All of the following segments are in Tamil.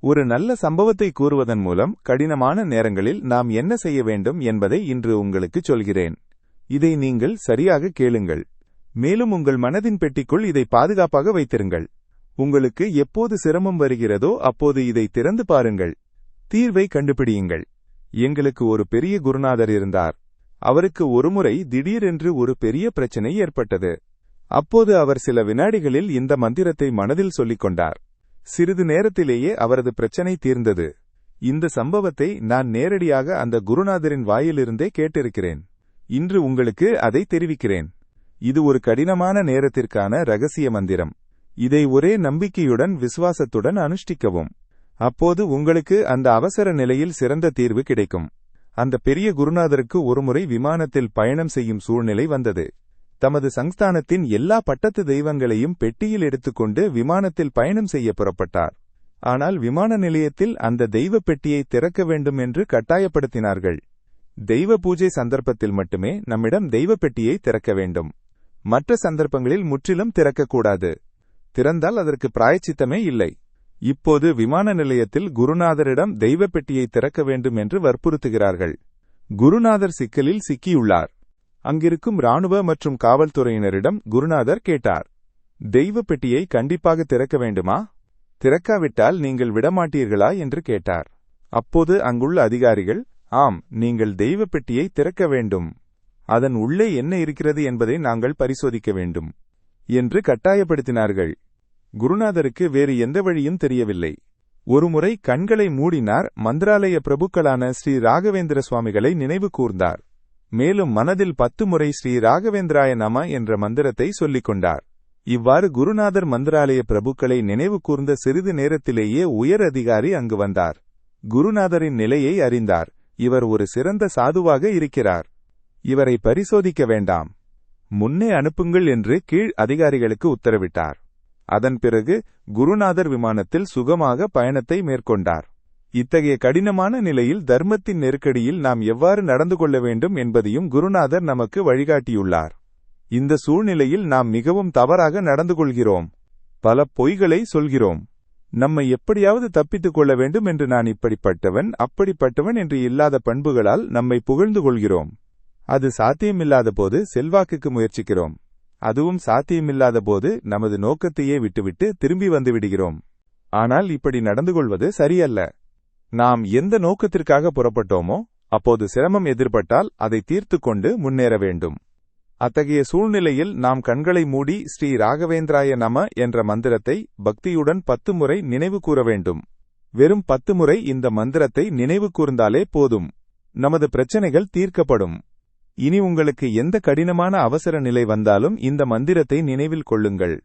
ஒரு நல்ல சம்பவத்தை கூறுவதன் மூலம் கடினமான நேரங்களில் நாம் என்ன செய்ய வேண்டும் என்பதை இன்று உங்களுக்கு சொல்கிறேன். இதை நீங்கள் சரியாக கேளுங்கள். மேலும் உங்கள் மனதின் பெட்டிக்குள் இதை பாதுகாப்பாக வைத்திருங்கள். உங்களுக்கு எப்போது சிரமம் வருகிறதோ அப்போது இதை திறந்து பாருங்கள். தீர்வை கண்டுபிடியுங்கள். எங்களுக்கு ஒரு பெரிய குருநாதர் இருந்தார். அவருக்கு ஒருமுறை திடீரென்று ஒரு பெரிய பிரச்சனை ஏற்பட்டது. அப்போது அவர் சில வினாடிகளில் இந்த மந்திரத்தை மனதில் சொல்லிக் கொண்டார். சிறிது நேரத்திலேயே அவரது பிரச்சனை தீர்ந்தது. இந்த சம்பவத்தை நான் நேரடியாக அந்த குருநாதரின் வாயிலிருந்தே கேட்டிருக்கிறேன். இன்று உங்களுக்கு அதை தெரிவிக்கிறேன். இது ஒரு கடினமான நேரத்திற்கான இரகசிய மந்திரம். இதை ஒரே நம்பிக்கையுடன் விசுவாசத்துடன் அனுஷ்டிக்கவும். அப்போது உங்களுக்கு அந்த அவசர நிலையில் சிறந்த தீர்வு கிடைக்கும். அந்த பெரிய குருநாதருக்கு ஒருமுறை விமானத்தில் பயணம் செய்யும் சூழ்நிலை வந்தது. தமது சங்ஸ்தானத்தின் எல்லா பட்டத்து தெய்வங்களையும் பெட்டியில் எடுத்துக்கொண்டு விமானத்தில் பயணம் செய்ய புறப்பட்டார். ஆனால் விமான நிலையத்தில் அந்த தெய்வ பெட்டியை திறக்க வேண்டும் என்று கட்டாயப்படுத்தினார்கள். தெய்வ பூஜை சந்தர்ப்பத்தில் மட்டுமே நம்மிடம் தெய்வ பெட்டியை திறக்க வேண்டும். மற்ற சந்தர்ப்பங்களில் முற்றிலும் திறக்கக்கூடாது. திறந்தால் அதற்கு பிராயச்சித்தமே இல்லை. இப்போது விமான நிலையத்தில் குருநாதரிடம் தெய்வ பெட்டியை திறக்க வேண்டும் என்று வற்புறுத்துகிறார்கள். குருநாதர் சிக்கலில் சிக்கியுள்ளார். அங்கிருக்கும் இராணுவ மற்றும் காவல்துறையினரிடம் குருநாதர் கேட்டார், தெய்வ பெட்டியை கண்டிப்பாக திறக்க வேண்டுமா? திறக்காவிட்டால் நீங்கள் விடமாட்டீர்களா என்று கேட்டார். அப்போது அங்குள்ள அதிகாரிகள், ஆம், நீங்கள் தெய்வ பெட்டியை திறக்க வேண்டும். அதன் உள்ளே என்ன இருக்கிறது என்பதை நாங்கள் பரிசோதிக்க வேண்டும் என்று கட்டாயப்படுத்தினார்கள். குருநாதருக்கு வேறு எந்த வழியும் தெரியவில்லை. ஒருமுறை கண்களை மூடினார். மந்திராலய பிரபுக்களான ஸ்ரீ ராகவேந்திர சுவாமிகளை நினைவு கூர்ந்தார். மேலும் மனதில் 10 முறை ஸ்ரீ ராகவேந்திராய நம என்ற மந்திரத்தை சொல்லிக் கொண்டார். இவ்வாறு குருநாதர் மந்திராலய பிரபுக்களை நினைவு கூர்ந்த சிறிது நேரத்திலேயே உயர் அதிகாரி அங்கு வந்தார். குருநாதரின் நிலையை அறிந்தார். இவர் ஒரு சிறந்த சாதுவாக இருக்கிறார். இவரை பரிசோதிக்க வேண்டாம், முன்னே அனுப்புங்கள் என்று கீழ் அதிகாரிகளுக்கு உத்தரவிட்டார். அதன் பிறகு குருநாதர் விமானத்தில் சுகமாக பயணத்தை மேற்கொண்டார். இத்தகைய கடினமான நிலையில் தர்மத்தின் நெருக்கடியில் நாம் எவ்வாறு நடந்து கொள்ள வேண்டும் என்பதையும் குருநாதர் நமக்கு வழிகாட்டியுள்ளார். இந்த சூழ்நிலையில் நாம் மிகவும் தவறாக நடந்து கொள்கிறோம். பல பொய்களை சொல்கிறோம். நம்மை எப்படியாவது தப்பித்துக் கொள்ள வேண்டும் என்று நான் இப்படிப்பட்டவன் அப்படிப்பட்டவன் என்று இல்லாத பண்புகளால் நம்மை புகழ்ந்து கொள்கிறோம். அது சாத்தியமில்லாத போது செல்வாக்குக்கு முயற்சிக்கிறோம். அதுவும் சாத்தியமில்லாத போது நமது நோக்கத்தையே விட்டுவிட்டு திரும்பி வந்து விடுகிறோம். ஆனால் இப்படி நடந்து கொள்வது சரியல்ல. நாம் எந்த நோக்கத்திற்காக புறப்பட்டோமோ அப்போது சிரமம் எதிர்பட்டால் அதை தீர்த்து கொண்டு முன்னேற வேண்டும். அத்தகைய சூழ்நிலையில் நாம் கண்களை மூடி ஸ்ரீ ராகவேந்திராய நம என்ற மந்திரத்தை பக்தியுடன் 10 முறை நினைவு கூற வேண்டும். வெறும் 10 முறை இந்த மந்திரத்தை நினைவு கூர்ந்தாலே போதும். நமது பிரச்சனைகள் தீர்க்கப்படும். இனி உங்களுக்கு எந்த கடினமான அவசர நிலை வந்தாலும் இந்த மந்திரத்தை நினைவில் கொள்ளுங்கள்.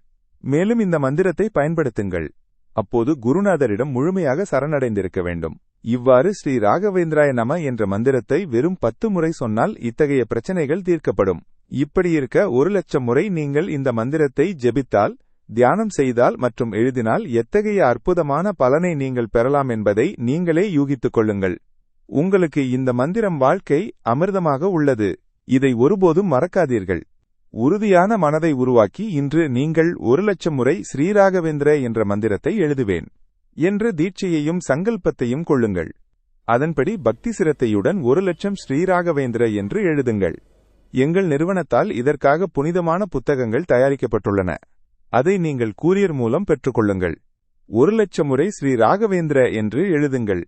மேலும் இந்த மந்திரத்தை பயன்படுத்துங்கள். அப்போது குருநாதரிடம் முழுமையாக சரணடைந்திருக்க வேண்டும். இவ்வாறு ஸ்ரீ ராகவேந்திராய நம என்ற மந்திரத்தை வெறும் 10 முறை சொன்னால் இத்தகைய பிரச்சனைகள் தீர்க்கப்படும். இப்படியிருக்க 1,00,000 முறை நீங்கள் இந்த மந்திரத்தை ஜெபித்தால், தியானம் செய்தால் மற்றும் எழுதினால் எத்தகைய அற்புதமான பலனை நீங்கள் பெறலாம் என்பதை நீங்களே யூகித்துக் கொள்ளுங்கள். உங்களுக்கு இந்த மந்திரம் வாழ்க்கை அமிர்தமாக உள்ளது. இதை ஒருபோதும் மறக்காதீர்கள். உறுதியான மனதை உருவாக்கி இன்று நீங்கள் 1,00,000 முறை ஸ்ரீராகவேந்திர என்ற மந்திரத்தை எழுதுவேன் என்ற தீட்சையையும் சங்கல்பத்தையும் கொள்ளுங்கள். அதன்படி பக்தி சிரத்தையுடன் 1,00,000 ஸ்ரீராகவேந்திர என்று எழுதுங்கள். எங்கள் நிறுவனத்தால் இதற்காக புனிதமான புத்தகங்கள் தயாரிக்கப்பட்டுள்ளன. அதை நீங்கள் கூரியர் மூலம் பெற்றுக்கொள்ளுங்கள். 1,00,000 முறை ஸ்ரீ ராகவேந்திர என்று எழுதுங்கள்.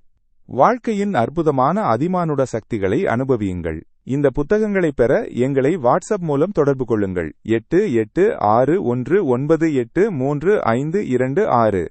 வாழ்க்கையின் அற்புதமான அதிமானுட சக்திகளை அனுபவியுங்கள். இந்த புத்தகங்களை பெற எங்களை வாட்ஸ்அப் மூலம் தொடர்பு கொள்ளுங்கள். 8861983526.